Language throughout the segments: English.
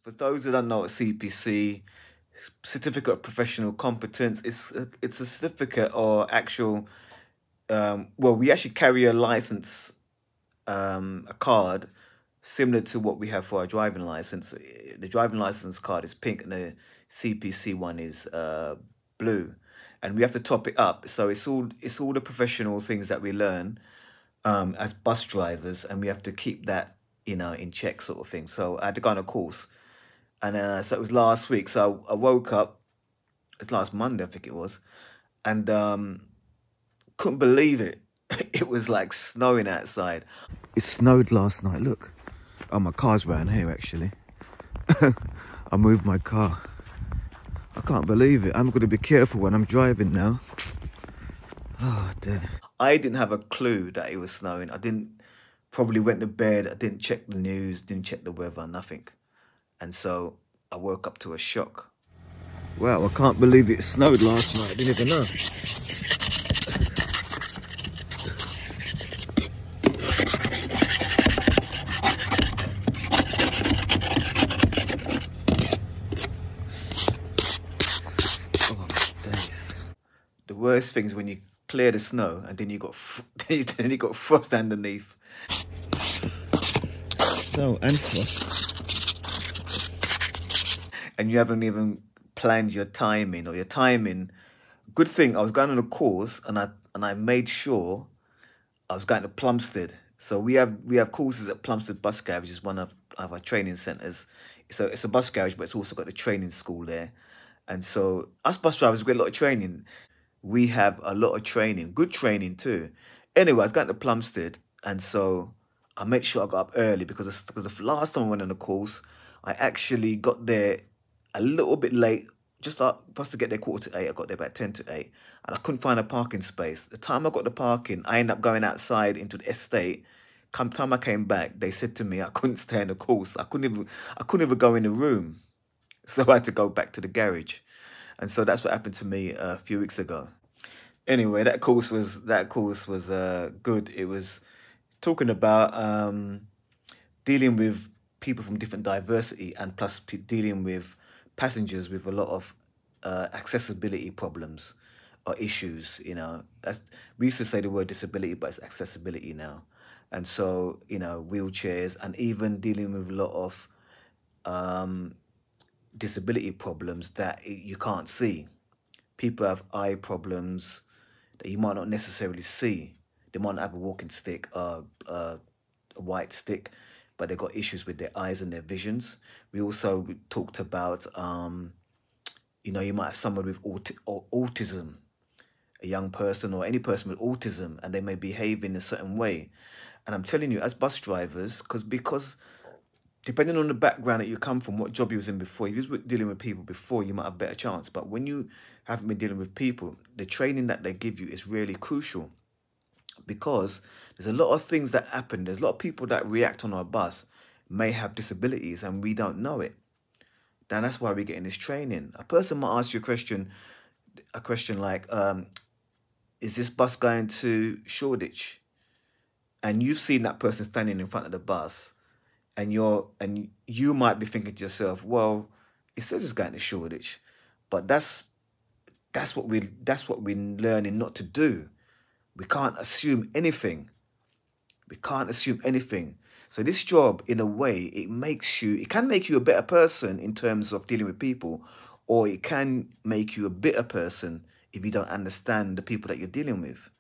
For those who don't know what CPC, Certificate of Professional Competence, it's a certificate or actual, well, we actually carry a license, a card similar to what we have for our driving license. The driving license card is pink and the CPC one is blue, and we have to top it up. So it's all the professional things that we learn as bus drivers, and we have to keep that in check, sort of thing. So I had to go on a course, and so it was last week. So I woke up. It's last Monday, I think it was, and couldn't believe it. It was like snowing outside. It snowed last night. Look, oh, my car's round here actually. I moved my car. I can't believe it. I'm going to be careful when I'm driving now. Oh, dear. I didn't have a clue that it was snowing. Probably went to bed. I didn't check the news, didn't check the weather, nothing. And so I woke up to a shock. Wow, I can't believe it snowed last night. I didn't even know. The worst thing is when you clear the snow and then you got frost underneath. Snow and frost. And you haven't even planned your timing or your timing. Good thing I was going on a course and I made sure I was going to Plumstead. So we have courses at Plumstead Bus Garage, which is one of our training centres. So it's a bus garage, but it's also got the training school there. And so us bus drivers, we get a lot of training. We have a lot of training, good training too. Anyway, I was going to Plumstead, and so I made sure I got up early because the last time I went on the course, I actually got there a little bit late, just supposed to get there 7:45. I got there about 7:50, and I couldn't find a parking space. The time I got the parking, I ended up going outside into the estate. Come time I came back, they said to me I couldn't stay in the course. I couldn't even go in the room, so I had to go back to the garage. And so that's what happened to me a few weeks ago. Anyway, that course was good. It was talking about dealing with people from different diversity, and plus dealing with passengers with a lot of accessibility problems or issues. We used to say the word disability, but it's accessibility now. And so wheelchairs, and even dealing with a lot of disability problems that you can't see. People have eye problems that you might not necessarily see. They might not have a walking stick, a white stick, but they've got issues with their eyes and their visions. We also talked about, you might have someone with autism, a young person or any person with autism, and they may behave in a certain way. And I'm telling you, as bus drivers, because depending on the background that you come from, what job you was in before, if you was dealing with people before, you might have a better chance. But when you haven't been dealing with people, the training that they give you is really crucial, because there's a lot of things that happen. There's a lot of people that react on our bus may have disabilities and we don't know it. Then that's why we're getting this training. A person might ask you a question like, is this bus going to Shoreditch? And you've seen that person standing in front of the bus, and you might be thinking to yourself, well, it says it's going to Shoreditch, but that's what we're learning not to do. We can't assume anything. We can't assume anything. So this job, in a way, it can make you a better person in terms of dealing with people, or it can make you a bitter person if you don't understand the people that you're dealing with.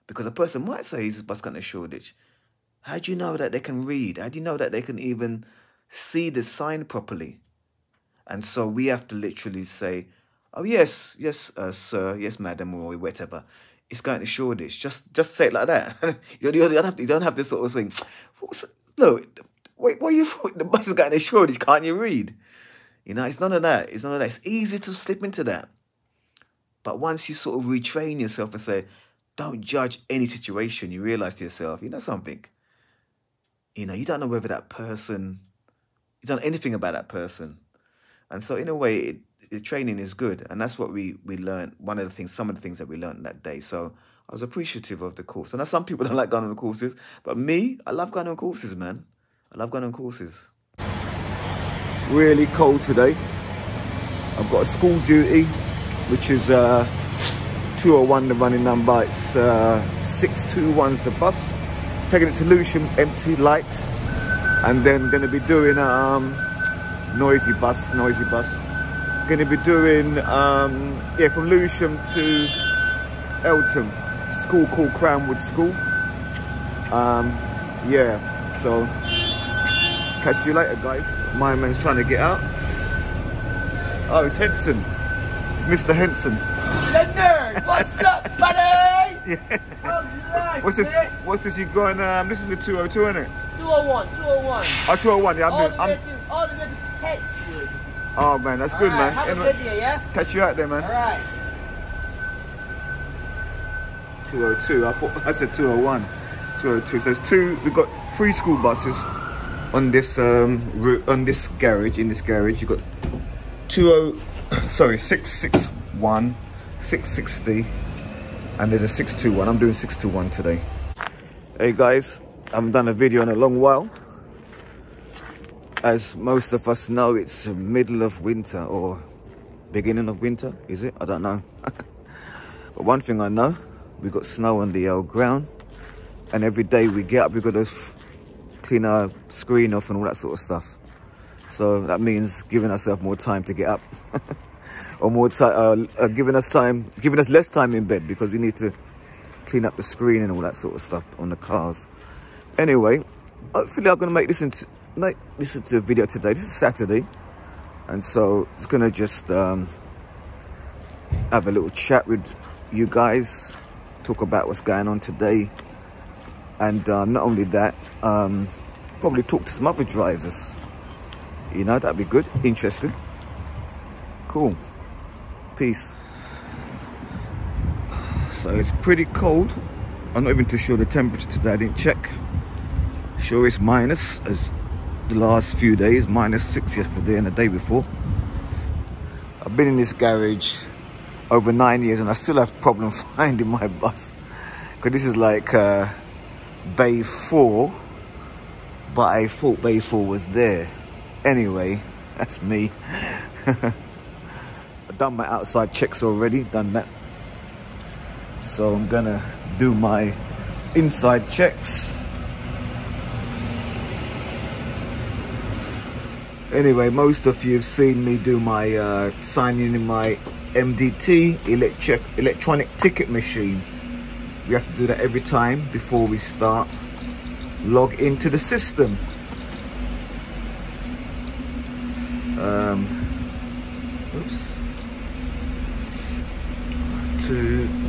Because a person might say, is this bus going to Shoreditch? How do you know that they can read? How do you know that they can even see the sign properly? And so we have to literally say, oh, yes, sir, yes, madam, or whatever. It's going to Shoreditch. Just say it like that. You don't have this sort of thing. Look, wait, what are you? The bus is going to Shoreditch. Can't you read? It's none of that. It's none of that. It's easy to slip into that. But once you sort of retrain yourself and say, don't judge any situation, you realise to yourself, you know something? You don't know whether that person, you don't know anything about that person. And so in a way, the training is good. And that's what we learned. Some of the things that we learned that day. So I was appreciative of the course. And some people don't like going on the courses, but me, I love going on courses, man. I love going on courses. Really cold today. I've got a school duty, which is 201 the running number. It's 621's the bus. Taking it to Lewisham, empty light, and then going to be doing noisy bus. Going to be doing yeah, from Lewisham to Eltham, school called Crownwood School. Yeah, so catch you later, guys. My man's trying to get out. Oh, it's Henson, Mr. Henson. The nerd, what's up, buddy? Yeah. How's life? What's this? What's this? You going? This is the 202, isn't it? 201. Oh, 201. Yeah, all the way to Petswood. Oh man, that's good, man. Have a good day, yeah? Catch you out there, man. All right. 202. I said 201. 202. So it's two. We've got 3 school buses on this route, on this garage. In this garage, you've got 661, 660, and there's a 621. I'm doing 621 today. Hey guys, I haven't done a video in a long while. As most of us know, it's the middle of winter or beginning of winter, is it? I don't know. But one thing I know, we've got snow on the old ground, and every day we get up, we've got to clean our screen off and all that sort of stuff. So that means giving ourselves more time to get up, or more time, giving us less time in bed, because we need to clean up the screen and all that sort of stuff on the cars. Anyway, hopefully I'm gonna make this into a video today. This is Saturday, and so it's gonna just have a little chat with you guys, talk about what's going on today, and not only that, probably talk to some other drivers. You know, that'd be good, interesting, cool. Peace. So it's pretty cold. I'm not even too sure the temperature today. I didn't check. Sure, it's minus as the last few days. -6 yesterday and the day before. I've been in this garage over 9 years and I still have problem finding my bus, because this is like bay 4, but I thought bay 4 was there. Anyway, that's me. I've done my outside checks already, done that. So I'm gonna do my inside checks. Anyway, most of you have seen me do my signing in my MDT, electronic ticket machine. We have to do that every time before we start. Log into the system. Oops.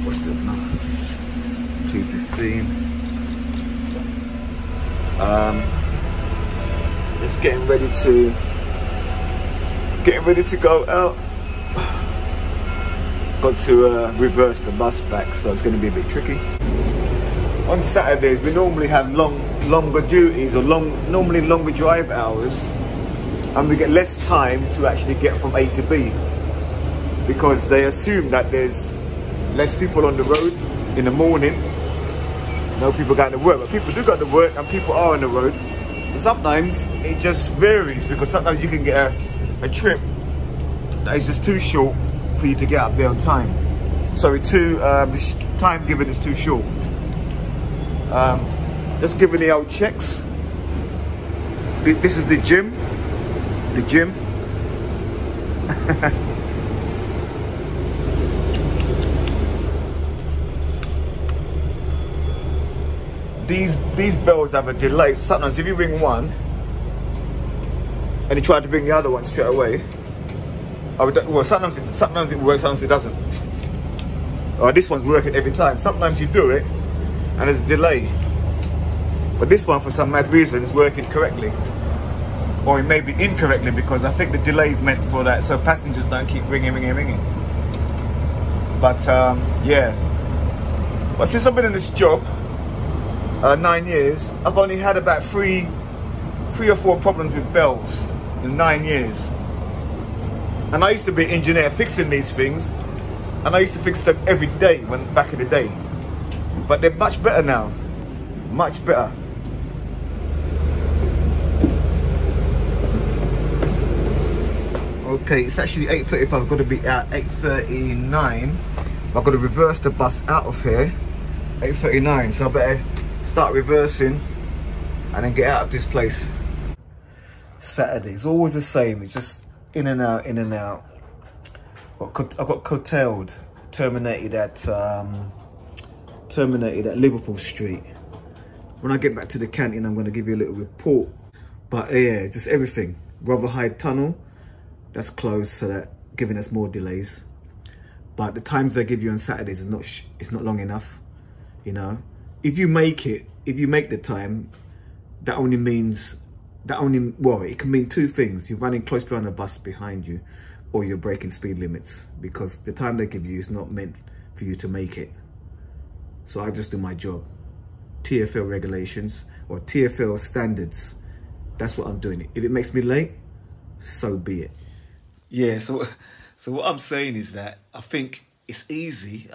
What's the number? 215. Just getting ready to go out. Got to reverse the bus back, so it's going to be a bit tricky. On Saturdays we normally have longer duties, or normally longer drive hours, and we get less time to actually get from A to B, because they assume that there's less people on the road in the morning. No people going to work, but people do go to work and people are on the road. So sometimes it just varies, because sometimes you can get a trip that is just too short for you to get up there on time. Sorry, the time given is too short. Just giving the old checks. This is the gym. These bells have a delay. Sometimes if you ring one and you try to ring the other one straight away, well, sometimes it works, sometimes it doesn't. This one's working every time. Sometimes you do it and there's a delay, but this one for some mad reason is working correctly, or it may be incorrectly, because I think the delay is meant for that, so passengers don't keep ringing. But yeah, but since I've been in this job 9 years, I've only had about three or four problems with bells in 9 years. And I used to be an engineer fixing these things, and I used to fix them every day back in the day. But they're much better now, much better. Okay, it's actually 8:35. I've got to be at 8:39. I've got to reverse the bus out of here. 8:39. So I better start reversing and then get out of this place. Saturday's always the same. It's just in and out, in and out. I got curtailed, terminated at Liverpool Street. When I get back to the canteen, I'm going to give you a little report. But yeah, just everything. Rotherhithe Tunnel, that's closed, so that giving us more delays. But the times they give you on Saturdays is not long enough. You know, if you make the time, well, it can mean two things. You're running close behind a bus behind you, or you're breaking speed limits, because the time they give you is not meant for you to make it. So I just do my job. TfL regulations or TfL standards, that's what I'm doing. If it makes me late, so be it. Yeah, so what I'm saying is that I think it's easy.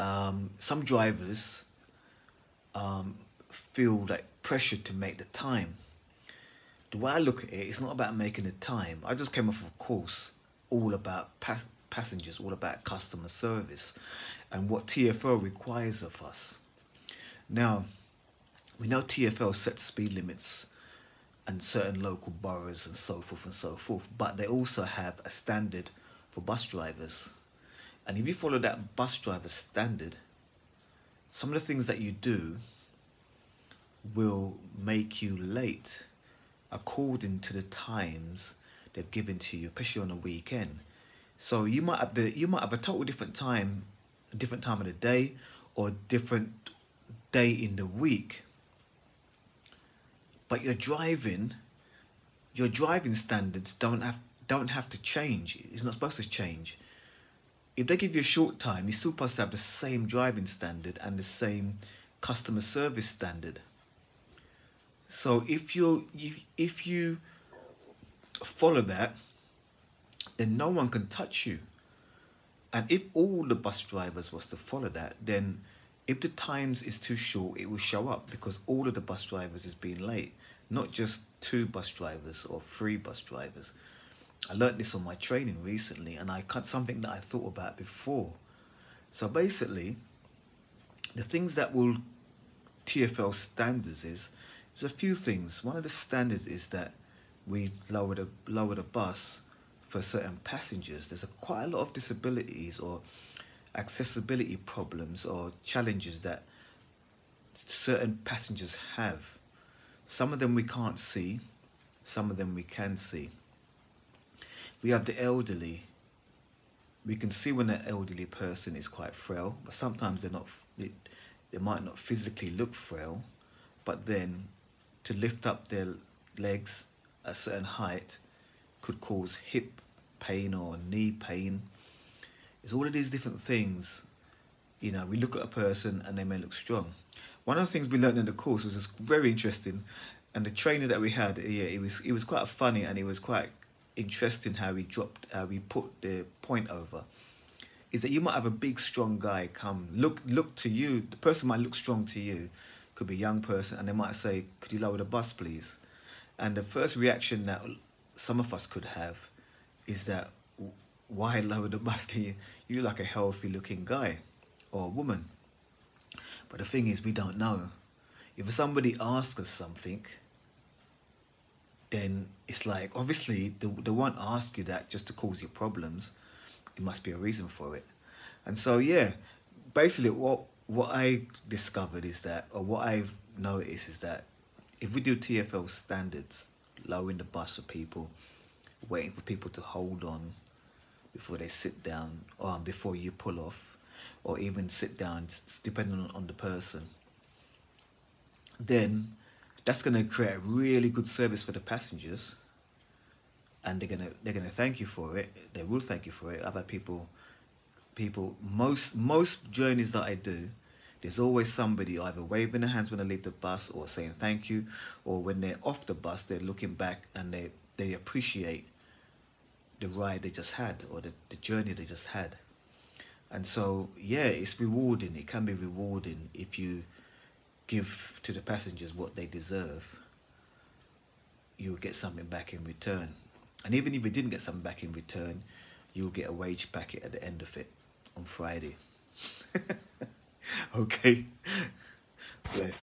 Some drivers feel like pressure to make the time. The way I look at it, it's not about making the time. I just came off of a course all about passengers, all about customer service and what TfL requires of us. Now, we know TfL sets speed limits and certain local boroughs and so forth, but they also have a standard for bus drivers. And if you follow that bus driver standard, some of the things that you do will make you late according to the times they've given to you, especially on a weekend. So you might have a total different time of the day, or a different day in the week. But your driving standards don't have to change. It's not supposed to change. If they give you a short time, you're still supposed to have the same driving standard and the same customer service standard. So if you follow that, then no one can touch you. And if all the bus drivers was to follow that, then if the times is too short, it will show up, because all of the bus drivers is being late, not just 2 bus drivers or 3 bus drivers. I learned this on my training recently, and something that I thought about before. So basically, the things that will TfL standards is, there's a few things. One of the standards is that we lower the bus for certain passengers. There's quite a lot of disabilities or accessibility problems or challenges that certain passengers have. Some of them we can't see, some of them we can see. We have the elderly. We can see when an elderly person is quite frail, but sometimes they might not physically look frail, but then to lift up their legs at a certain height could cause hip pain or knee pain. It's all of these different things. You know, we look at a person and they may look strong. One of the things we learned in the course was just very interesting, and the trainer that we had, yeah, it was quite funny, and it was quite interesting how we put the point over. Is that you might have a big strong guy come look to you. The person might look strong to you, could be a young person, and they might say, "Could you lower the bus, please?" And the first reaction that some of us could have is that, why lower the bus? You're like a healthy looking guy or woman. But the thing is, we don't know. If somebody asks us something, then it's like, obviously they won't ask you that just to cause you problems. It must be a reason for it. And so, yeah, basically what I discovered is that, or what I've noticed is that, if we do TfL standards, lowering the bus for people, waiting for people to hold on before they sit down, or before you pull off, or even sit down, depending on the person, then that's going to create a really good service for the passengers, and they're gonna thank you for it. They will thank you for it. I've had people most journeys that I do, there's always somebody either waving their hands when they leave the bus, or saying thank you, or when they're off the bus, they're looking back and they appreciate the ride they just had, or the journey they just had. And so, yeah, it's rewarding. It can be rewarding if you give to the passengers what they deserve. You'll get something back in return. And even if you didn't get something back in return, you'll get a wage packet at the end of it on Friday. Okay? Bless.